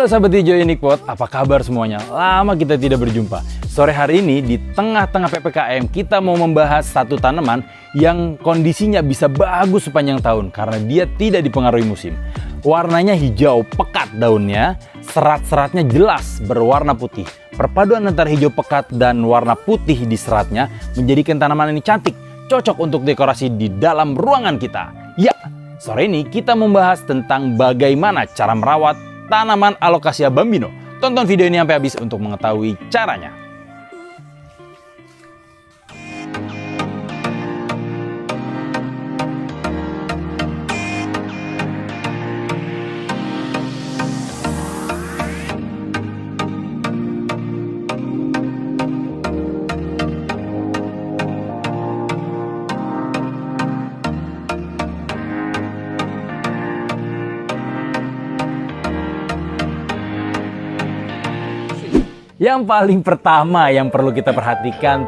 Halo sahabat hijau Unikpot, apa kabar semuanya? Lama kita tidak berjumpa. Sore hari ini di tengah-tengah PPKM kita mau membahas satu tanaman yang kondisinya bisa bagus sepanjang tahun karena dia tidak dipengaruhi musim. Warnanya hijau pekat daunnya, serat-seratnya jelas berwarna putih. Perpaduan antara hijau pekat dan warna putih di seratnya menjadikan tanaman ini cantik, cocok untuk dekorasi di dalam ruangan kita. Ya, sore ini kita membahas tentang bagaimana cara merawat tanaman Alocasia bambino. Tonton video ini sampai habis untuk mengetahui caranya. Yang paling pertama yang perlu kita perhatikan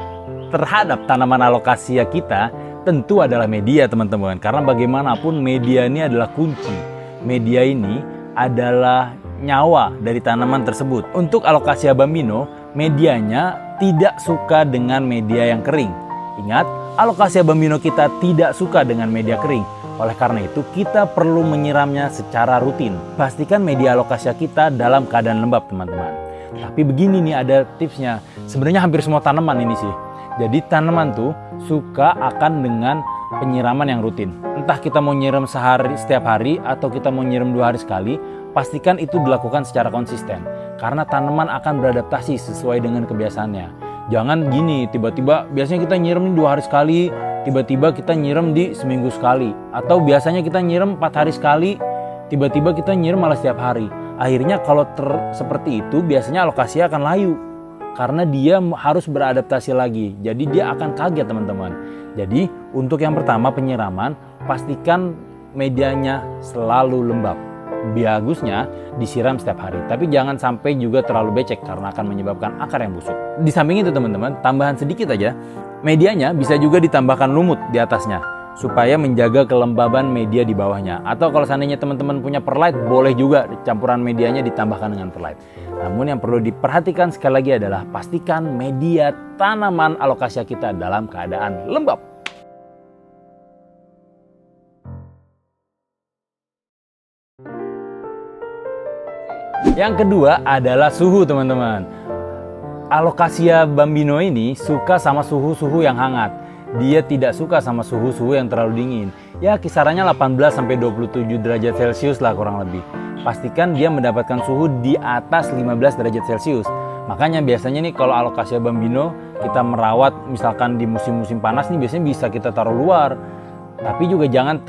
terhadap tanaman Alocasia kita tentu adalah media, teman-teman. Karena bagaimanapun media ini adalah kunci. Media ini adalah nyawa dari tanaman tersebut. Untuk Alocasia bambino, medianya tidak suka dengan media yang kering. Ingat, Alocasia bambino kita tidak suka dengan media kering. Oleh karena itu, kita perlu menyiramnya secara rutin. Pastikan media Alocasia kita dalam keadaan lembab, teman-teman. Tapi begini nih ada tipsnya. Sebenarnya hampir semua tanaman ini sih. Jadi tanaman tuh suka akan dengan penyiraman yang rutin. Entah kita mau nyiram setiap hari atau kita mau nyiram 2 hari sekali, pastikan itu dilakukan secara konsisten. Karena tanaman akan beradaptasi sesuai dengan kebiasaannya. Jangan gini, tiba-tiba biasanya kita nyiram 2 hari sekali, tiba-tiba kita nyiram di seminggu sekali. Atau biasanya kita nyiram 4 hari sekali, tiba-tiba kita nyiram malah setiap hari. Akhirnya kalau seperti itu biasanya Alocasia akan layu karena dia harus beradaptasi lagi. Jadi dia akan kaget, teman-teman. Jadi untuk yang pertama penyiraman, pastikan medianya selalu lembab. Bagusnya disiram setiap hari, tapi jangan sampai juga terlalu becek karena akan menyebabkan akar yang busuk. Di samping itu, teman-teman, tambahan sedikit aja, medianya bisa juga ditambahkan lumut di atasnya supaya menjaga kelembaban media di bawahnya. Atau kalau seandainya teman-teman punya perlite, boleh juga campuran medianya ditambahkan dengan perlite. Namun yang perlu diperhatikan sekali lagi adalah pastikan media tanaman Alocasia kita dalam keadaan lembab. Yang kedua adalah suhu, teman-teman. Alocasia bambino ini suka sama suhu-suhu yang hangat. Dia tidak suka sama suhu-suhu yang terlalu dingin. Ya kisarannya 18-27 derajat Celcius lah kurang lebih. Pastikan dia mendapatkan suhu di atas 15 derajat Celcius. Makanya biasanya nih kalau Alocasia bambino kita merawat misalkan di musim-musim panas nih biasanya bisa kita taruh luar. Tapi juga jangan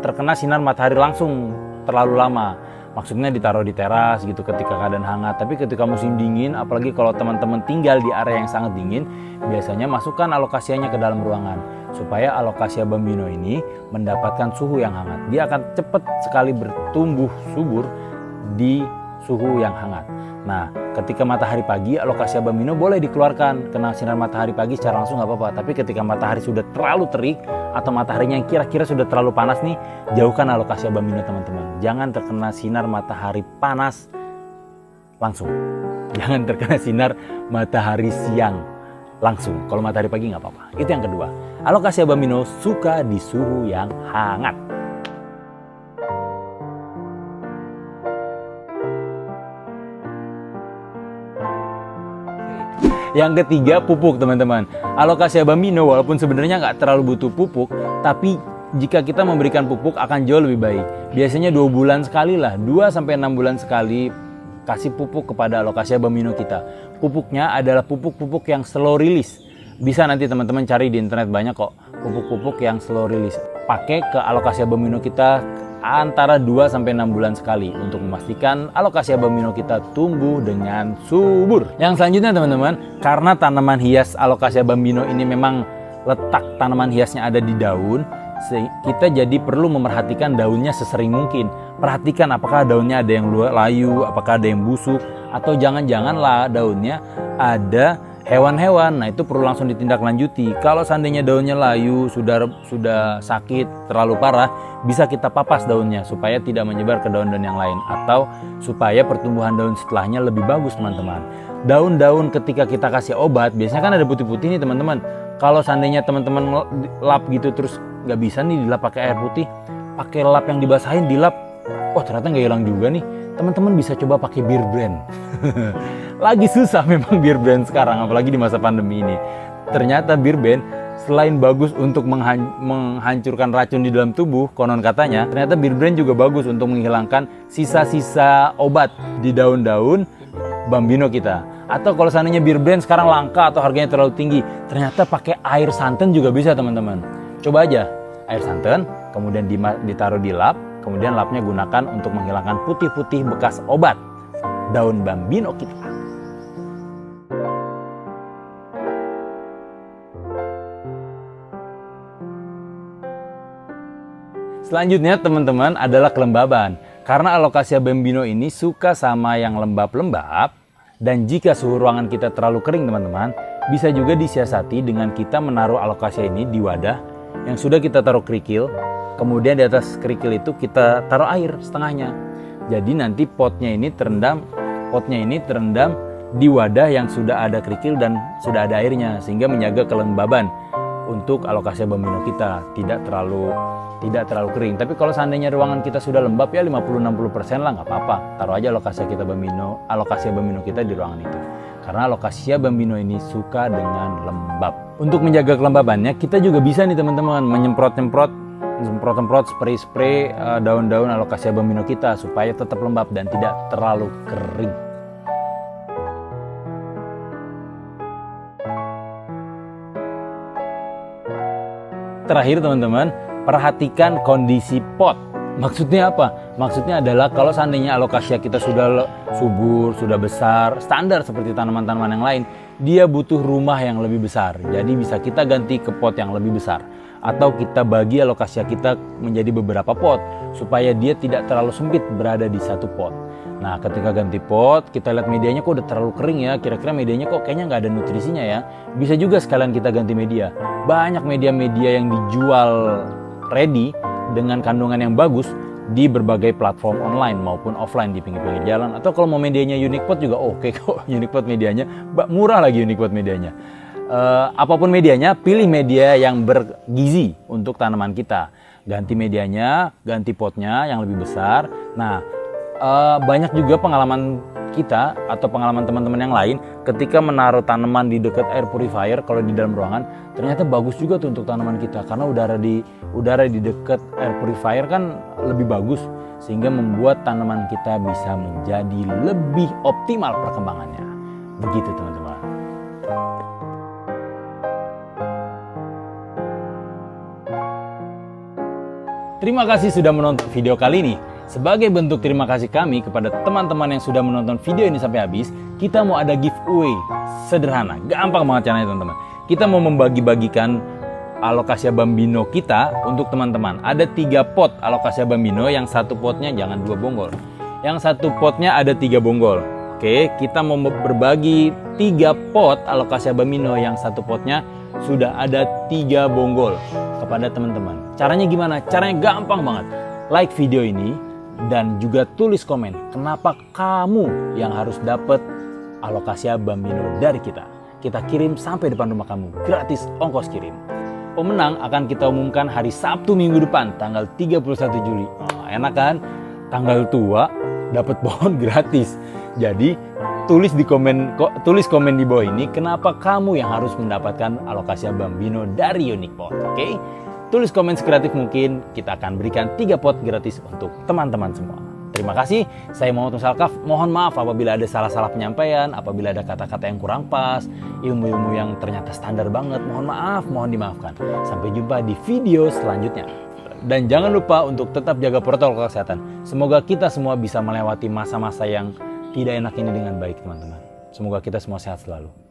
terkena sinar matahari langsung terlalu lama. Maksudnya ditaruh di teras gitu ketika keadaan hangat. Tapi ketika musim dingin, apalagi kalau teman-teman tinggal di area yang sangat dingin, biasanya masukkan Alocasianya ke dalam ruangan. Supaya Alocasia bambino ini mendapatkan suhu yang hangat. Dia akan cepat sekali bertumbuh subur di suhu yang hangat. Nah, ketika matahari pagi, Alocasia bambino boleh dikeluarkan. Kena sinar matahari pagi secara langsung nggak apa-apa. Tapi ketika matahari sudah terlalu terik, atau mataharinya yang kira-kira sudah terlalu panas nih, jauhkan Alocasia bambino, teman-teman. Jangan terkena sinar matahari panas langsung. Jangan terkena sinar matahari siang langsung. Kalau matahari pagi nggak apa-apa. Itu yang kedua. Alocasia bambino suka di suhu yang hangat. Yang ketiga, pupuk, teman-teman. Alocasia bambino walaupun sebenarnya nggak terlalu butuh pupuk, tapi jika kita memberikan pupuk akan jauh lebih baik. Biasanya 2 bulan sekali lah, 2-6 bulan sekali kasih pupuk kepada Alocasia bambino kita. Pupuknya adalah pupuk-pupuk yang slow release. Bisa nanti teman-teman cari di internet banyak kok pupuk-pupuk yang slow release. Pakai ke Alocasia bambino kita antara 2-6 bulan sekali untuk memastikan Alocasia bambino kita tumbuh dengan subur. Yang selanjutnya, teman-teman, karena tanaman hias Alocasia bambino ini memang letak tanaman hiasnya ada di daun, kita jadi perlu memerhatikan daunnya sesering mungkin. Perhatikan apakah daunnya ada yang layu, apakah ada yang busuk, atau jangan-janganlah daunnya ada hewan-hewan, nah itu perlu langsung ditindaklanjuti. Kalau seandainya daunnya layu, sudah sakit, terlalu parah, bisa kita papas daunnya supaya tidak menyebar ke daun-daun yang lain, atau supaya pertumbuhan daun setelahnya lebih bagus, teman-teman. Daun-daun ketika kita kasih obat, biasanya kan ada putih-putih nih, teman-teman. Kalau seandainya teman-teman lap gitu terus nggak bisa nih dilap pakai air putih, pakai lap yang dibasahin dilap, oh ternyata nggak hilang juga nih. Teman-teman bisa coba pakai Beer Brand. Lagi susah memang Beer Brand sekarang, apalagi di masa pandemi ini. Ternyata Beer Brand selain bagus untuk menghancurkan racun di dalam tubuh, konon katanya, ternyata Beer Brand juga bagus untuk menghilangkan sisa-sisa obat di daun-daun Bambino kita. Atau kalau seandainya Beer Brand sekarang langka atau harganya terlalu tinggi, ternyata pakai air santan juga bisa, teman-teman. Coba aja air santan, kemudian ditaruh di lap, kemudian lapnya gunakan untuk menghilangkan putih-putih bekas obat daun Bambino kita. Selanjutnya teman-teman adalah kelembaban. Karena Alocasia Bambino ini suka sama yang lembab-lembab, dan jika suhu ruangan kita terlalu kering teman-teman, bisa juga disiasati dengan kita menaruh Alocasia ini di wadah yang sudah kita taruh kerikil. Kemudian di atas kerikil itu kita taruh air setengahnya. Jadi nanti potnya ini terendam di wadah yang sudah ada kerikil dan sudah ada airnya, sehingga menjaga kelembaban untuk Alocasia Bambino kita tidak terlalu kering. Tapi kalau seandainya ruangan kita sudah lembab ya 50-60% lah, nggak apa-apa. Taruh aja Alocasia Bambino kita di ruangan itu. Karena Alocasia Bambino ini suka dengan lembab. Untuk menjaga kelembabannya, kita juga bisa nih teman-teman menyemprot-semprot spray daun-daun Alocasia Bambino kita supaya tetap lembab dan tidak terlalu kering. Terakhir teman-teman, perhatikan kondisi pot. Maksudnya apa? Maksudnya adalah kalau seandainya Alocasia kita sudah subur, sudah besar, standar seperti tanaman-tanaman yang lain, dia butuh rumah yang lebih besar. Jadi bisa kita ganti ke pot yang lebih besar. Atau kita bagi Alocasia kita menjadi beberapa pot supaya dia tidak terlalu sempit berada di satu pot. Nah, ketika ganti pot, kita lihat medianya kok udah terlalu kering ya, kira-kira medianya kok kayaknya nggak ada nutrisinya ya. Bisa juga sekalian kita ganti media. Banyak media-media yang dijual ready dengan kandungan yang bagus di berbagai platform online maupun offline di pinggir-pinggir jalan. Atau kalau mau medianya Uniquepot juga oke kok, Uniquepot medianya, murah lagi Uniquepot medianya. Apapun medianya, pilih media yang bergizi untuk tanaman kita. Ganti medianya, ganti potnya yang lebih besar. Nah, banyak juga pengalaman kita atau pengalaman teman-teman yang lain ketika menaruh tanaman di dekat air purifier kalau di dalam ruangan, ternyata bagus juga tuh untuk tanaman kita karena udara di dekat air purifier kan lebih bagus, sehingga membuat tanaman kita bisa menjadi lebih optimal perkembangannya. Begitu teman-teman. Terima kasih sudah menonton video kali ini. Sebagai bentuk terima kasih kami kepada teman-teman yang sudah menonton video ini sampai habis, kita mau ada giveaway sederhana. Gampang banget caranya teman-teman. Kita mau membagi-bagikan Alocasia Bambino kita untuk teman-teman. Ada 3 pot Alocasia Bambino, yang satu potnya jangan 2 bonggol. Yang satu potnya ada 3 bonggol. Oke, kita mau berbagi 3 pot Alocasia Bambino yang satu potnya sudah ada 3 bonggol kepada teman-teman. Caranya gimana? Caranya gampang banget. Like video ini dan juga tulis komen kenapa kamu yang harus dapat Alocasia Bambino dari kita. Kita kirim sampai depan rumah kamu, gratis ongkos kirim. Pemenang akan kita umumkan hari Sabtu minggu depan, tanggal 31 Juli. Oh, enak kan? Tanggal tua dapat pohon gratis. Jadi tulis komen di bawah ini kenapa kamu yang harus mendapatkan Alocasia Bambino dari Uniquepot. Oke? Tulis komen sekreatif mungkin, kita akan berikan 3 pot gratis untuk teman-teman semua. Terima kasih, saya Muhammad Musalkaf. Mohon maaf apabila ada salah-salah penyampaian, apabila ada kata-kata yang kurang pas, ilmu-ilmu yang ternyata standar banget. Mohon maaf, mohon dimaafkan. Sampai jumpa di video selanjutnya. Dan jangan lupa untuk tetap jaga protokol kesehatan. Semoga kita semua bisa melewati masa-masa yang tidak enak ini dengan baik, teman-teman. Semoga kita semua sehat selalu.